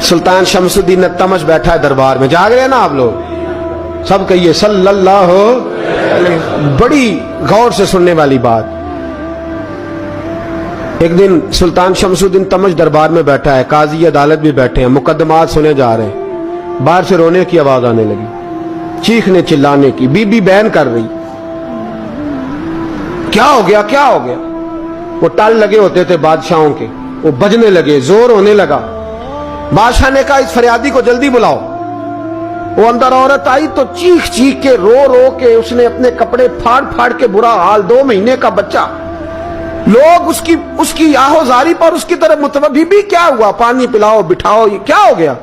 सुल्तान शमसुद्दीन तमश बैठा है दरबार में, जाग रहे हैं ना आप लोग, सब कहिए सल्लल्लाहु अलैहि। बड़ी गौर से सुनने वाली बात। एक दिन सुल्तान शमसुद्दीन तमश दरबार में बैठा है, काजी अदालत भी बैठे हैं, मुकदमात सुने जा रहे हैं। बाहर से रोने की आवाज आने लगी, चीखने चिल्लाने की। बीबी बयान कर रही, क्या हो गया क्या हो गया। वो टाल लगे होते थे बादशाहों के, वो बजने लगे, जोर होने लगा। बादशाह ने कहा इस फरियादी को जल्दी बुलाओ। वो अंदर औरत आई तो चीख चीख के रो रो के उसने अपने कपड़े फाड़ फाड़ के, बुरा हाल, 2 महीने का बच्चा। लोग उसकी आहोजारी पर उसकी तरफ मुतवज्जह, बीबी क्या हुआ, पानी पिलाओ बिठाओ, ये क्या हो गया।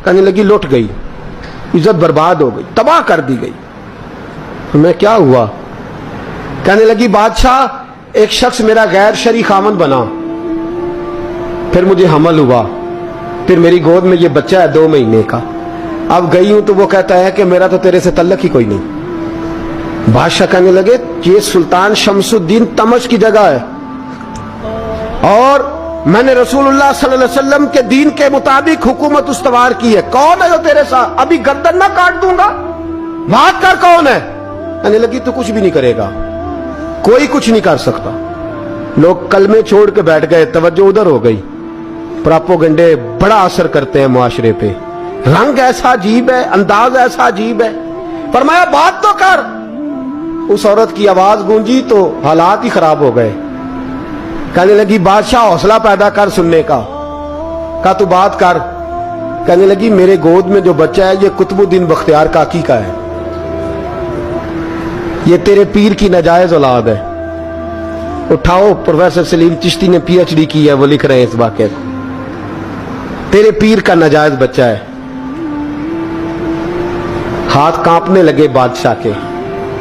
कहने लगी लुट गई, इज्जत बर्बाद हो गई, तबाह कर दी गई। मैं क्या हुआ। कहने लगी बादशाह एक शख्स मेरा गैर शरई खामन बना, फिर मुझे हमल हुआ, फिर मेरी गोद में ये बच्चा है 2 महीने का। अब गई हूं तो वो कहता है कि मेरा तो तेरे से तल्लक ही कोई नहीं। बादशाह कहने लगे ये सुल्तान शमसुद्दीन तमश की जगह है और मैंने रसूलुल्लाह सल्लल्लाहु अलैहि वसल्लम के दीन के मुताबिक हुकूमत उस्तवार की है। कौन है जो तेरे साथ, अभी गर्दन ना काट दूंगा, बात कर कौन है। कहने लगी तू कुछ भी नहीं करेगा, कोई कुछ नहीं कर सकता। लोग कलमे छोड़ के बैठ गए, तवज्जो उधर हो गई। प्रोपेगेंडे बड़ा असर करते हैं मुआशरे पे, रंग ऐसा अजीब है, अंदाज ऐसा अजीब है। फरमाया बात तो कर। उस औरत की आवाज गूंजी तो हालात ही खराब हो गए। कहने लगी बादशाह हौसला पैदा कर सुनने का। कहा तू बात कर। कहने लगी मेरे गोद में जो बच्चा है ये कुतुबुद्दीन बख्तियार काकी का है, ये तेरे पीर की नाजायज औलाद है। उठाओ, प्रोफेसर सलीम चिश्ती ने PhD की है, वो लिख रहे हैं इस वाक़े को। तेरे पीर का नाजायज बच्चा है। हाथ कांपने लगे बादशाह के।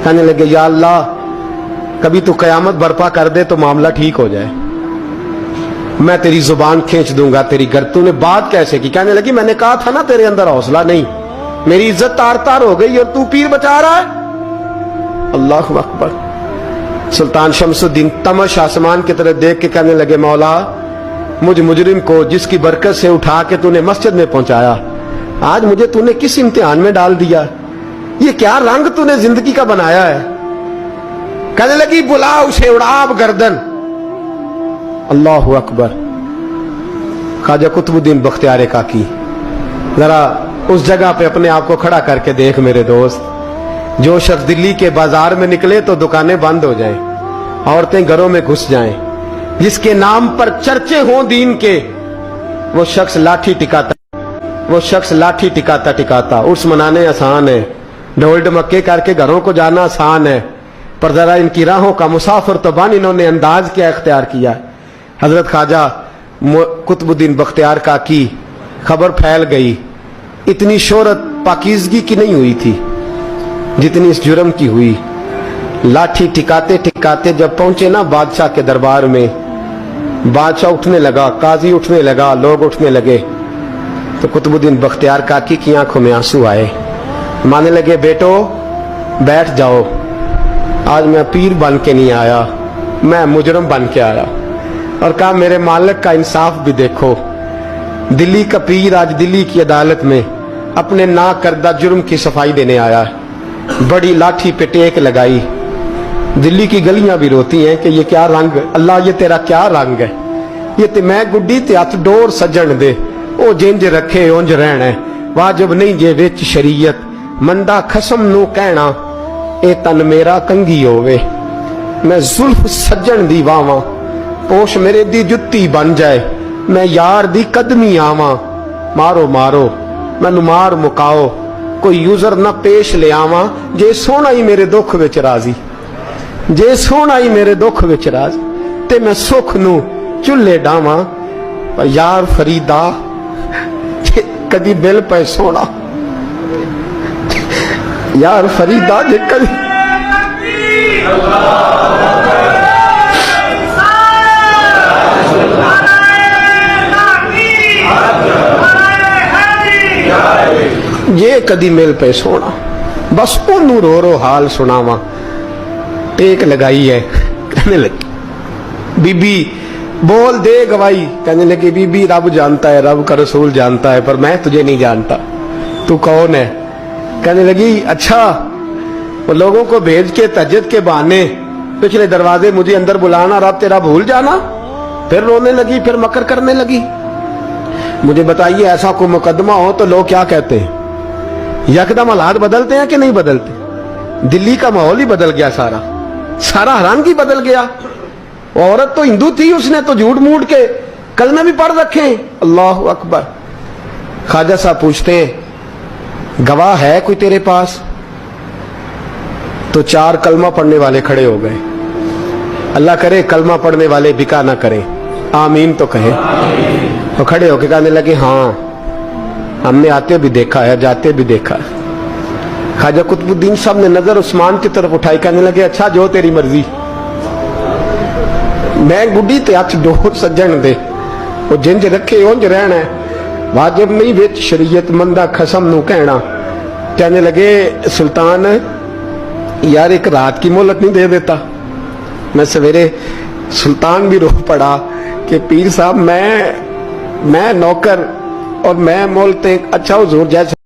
कहने लगे या अल्लाह कभी तू कयामत बर्पा कर दे तो मामला ठीक हो जाए, मैं तेरी जुबान खींच दूंगा तेरी घर। तूने बात कैसे की। कहने लगी मैंने कहा था ना तेरे अंदर हौसला नहीं, मेरी इज्जत तार तार हो गई और तू पीर बचा रहा है। अल्लाहु अकबर। सुल्तान शमसुद्दीन तमश आसमान की तरफ देख के कहने लगे मौला मुझ मुजरिम को जिसकी बरकत से उठा के तूने मस्जिद में पहुंचाया, आज मुझे तूने किस इम्तिहान में डाल दिया। ये क्या रंग तूने जिंदगी का बनाया है। कहने लगी बुला उसे, उड़ाब गर्दन। अल्लाहु अकबर। ख्वाजा कुतुबुद्दीन बख्तियार काकी, जरा उस जगह पे अपने आप को खड़ा करके देख मेरे दोस्त। जो शख्स दिल्ली के बाजार में निकले तो दुकानें बंद हो जाएं, औरतें घरों में घुस जाएं, जिसके नाम पर चर्चे हों दीन के, वो शख्स लाठी टिकाता टिकाता उर्स मनाने आसान है, ढोल ढमक्के करके घरों को जाना आसान है, पर जरा इनकी राहों का मुसाफिर तो बन इन्होंने अंदाज क्या इख्तियार किया। हजरत ख्वाजा कुतुबुद्दीन बख्तियार काकी, खबर फैल गई। इतनी शोहरत पाकीज़गी की नहीं हुई थी जितनी इस जुर्म की हुई। लाठी टिकाते टिकाते जब पहुंचे ना बादशाह के दरबार में, बादशाह उठने लगा, काजी उठने लगा, लोग उठने लगे तो कुतुबुद्दीन बख्तियार काकी की आंखों में आंसू आए। मानने लगे बेटो बैठ जाओ, आज मैं पीर बन के नहीं आया, मैं मुजरम बन के आया। और कहा मेरे मालिक का इंसाफ भी देखो, दिल्ली का पीर आज दिल्ली की अदालत में अपने ना करदा जुर्म की सफाई देने आया। बड़ी लाठी पे टेक लगाई। दिल्ली की गलियां भी रोती हैं कि ये क्या रंग, अल्लाह ये तेरा क्या रंग है। ये ते मैं गुड्डी ते हथ डोर सजन दे, ओ जिंज रखे उंज रहना, वाजिब नहीं जे विच शरीयत, मंदा खसम नू कहना ए तन मेरा कंगी होवे। मैं जुल्फ सजन दी वावां, पोश मेरे दी जुत्ती बन जाए, मैं यार दी कदमी आवां। मारो मारो मैनू मार मुकाओ, कोई यूजर ना पेश ले आवां, जे सोना ही मेरे दुख विच राजी, जे सोना ही मेरे दुख विच राजी, ते मैं सुख नू चुल्हे डावां। पर यार फरीदा कदी बिल पे सोना, यार फरीदा जे कदी ये कदी मिल पे सोना, बस ओनू रो रो हाल सुनावा। टेक लगाई है। कहने लगी बीबी بول دے گواہی. کہنے لگے بی بی رب جانتا ہے, رب کا رسول جانتا ہے, پر میں تجھے نہیں جانتا, تو کون ہے؟ کہنے لگی اچھا وہ لوگوں کو بھیج کے تہجد کے بہانے پچھلے دروازے مجھے اندر بلانا, رب تیرا بھول جانا. پھر رونے لگی, پھر مکر کرنے لگی. مجھے بتائیے ایسا کوئی مقدمہ ہو تو لوگ کیا کہتے ہیں؟ یکدم حالات بدلتے ہیں کہ نہیں بدلتے؟ دلی کا ماحول ہی بدل گیا, سارا حیرانگی بدل گیا. عورت تو ہندو تھی, اس نے تو جھوٹ موٹ کے کلمے بھی پڑھ رکھے ہیں. اللہ اکبر. خواجہ صاحب پوچھتے ہیں گواہ ہے کوئی تیرے پاس؟ تو 4 کلمہ پڑھنے والے کھڑے ہو گئے. اللہ کرے کلمہ پڑھنے والے بکا نہ کریں, آمین تو کہیں. تو کھڑے ہو کے کہنے لگے ہاں ہم نے آتے بھی دیکھا ہے, جاتے بھی دیکھا ہے. خواجہ قطب الدین صاحب نے نظر عثمان کی طرف اٹھائی, کہنے لگے اچھا جو تیری مرضی, میں بڈھی تے ہاتھ ڈور سجن دے, وہ جنج رکھے اونج رہنا ہے, واجب نہیں وچ شریعت مندہ قسم نو کہنا. کہنے لگے سلطان یار ایک رات کی مہلت نہیں دے دیتا؟ میں سویرے سلطان بھی رو پڑا کہ پیر صاحب میں نوکر اور میں مولتے. اچھا حضور جیسے